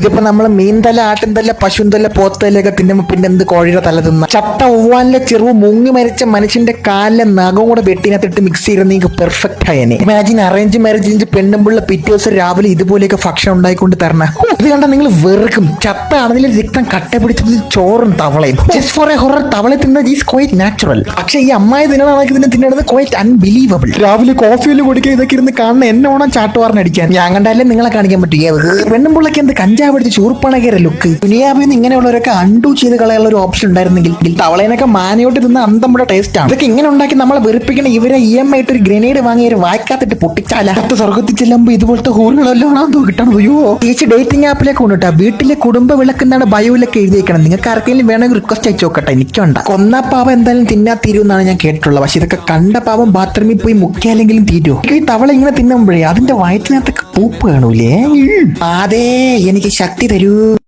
ഇതിപ്പോ നമ്മള് മീൻതല, ആട്ടിൻതല, പശുന്തല, പോത്തലൊക്കെ തിന്നുമ്പോ പിന്നെ എന്ത് കോഴിയുടെ തല തിന്ന? ചത്ത ഒവ്വാലിലെ ചെറുവ് മുങ്ങി മരിച്ച മനുഷ്യന്റെ കാലിലെ നഖവും കൂടെ വെട്ടിനകത്തിട്ട് മിക്സ് ചെയ്തെങ്കിൽ പെർഫെക്റ്റ് ആയനെ. ഇമാജിൻ അറേഞ്ച് മാരേജ് പെണ്ണുമ്പുള്ള പിറ്റേ ദിവസം രാവിലെ ഇതുപോലെയൊക്കെ ഭക്ഷണം ഉണ്ടായിക്കൊണ്ട് തരണ. ഇത് കണ്ട നിങ്ങൾ വെറുക്കും. ചത്ത ആണെങ്കിലും രക്തം കട്ട പിടിച്ചത് ചോറും തവളയും. ജസ്റ്റ് ഫോർ എ ഹൊറർ തവള തിന്നത് ഈസ് ക്വൈറ്റ് നാച്ചുറൽ. പക്ഷെ ഈ അമ്മായി തിന്നണക്ക് ഇതിനെ തിന്നത് ക്വൈറ്റ് അൺബിലീവബിൾ. രാവിലെ കോഫിയിൽ കുടിക്കുക ഇതൊക്കെ ഇരുന്ന് കാണുന്ന എന്നെ ഓണം ചാട്ടുവാറിനടിക്കാൻ. ഞാൻ കണ്ടാലും നിങ്ങളെ കാണിക്കാൻ പറ്റും. പെണ്ണുമ്പുള്ളക്ക് എന്ത് കഞ്ചാവ് പിടിച്ച് ചൂർപ്പണകേര ലുക്ക്. ദുനിയാവിൽ ഇങ്ങനെയുള്ളവരൊക്കെ അൺഡു ചെയ്ത് കളയാനുള്ള ഒരു ഓപ്ഷൻ ഉണ്ടായിരുന്നെങ്കിൽ തവളേനൊക്കെ മാനയോട്ട് തിന്ന അന്തമുള്ള ടേസ്റ്റ് ആണ്. ഇതൊക്കെ ഇങ്ങനെ ഉണ്ടാക്കി നമ്മളെ വെറുപ്പിക്കണ ഇവരെ EMI ആയിട്ട് ഒരു ഗ്രനേഡ് വാങ്ങി ഒരു വായിക്കാത്തിട്ട് പൊട്ടിച്ചാല സ്വർഗത്തിൽ ചെല്ലുമ്പോ ഇതുപോലത്തെ ഹൂറുകളെല്ലാം കിട്ടണം. അയ്യോ ചേച്ചി ഡേറ്റിംഗ് ആപ്പിലേക്ക് കൊണ്ടിട്ടാ വീട്ടിലെ കുടുംബ വിളക്കെന്നാണ് ബയോയിലൊക്കെ എഴുതിയേക്കണം. നിങ്ങൾക്ക് ആർക്കെങ്കിലും വേണമെങ്കിൽ റിക്വസ്റ്റ് അയച്ചു നോക്കട്ടെ. എനിക്കുണ്ട കൊന്ന പാവം എന്തായാലും തിന്നാ തീരുമെന്നാണ് ഞാൻ കേട്ടിട്ടുള്ളത്. പക്ഷെ ഇതൊക്കെ കണ്ട പാവം ബാത്റൂമിൽ പോയി മുക്കിയാലെങ്കിലും തീരുമോ? ഈ തവള ഇങ്ങനെ തിന്നുമ്പോഴേ അതിന്റെ വയറ്റിനകത്തൊക്കെ പൂപ്പ് കാണൂലേ? അതെ എനിക്ക് ശക്തി തരൂ.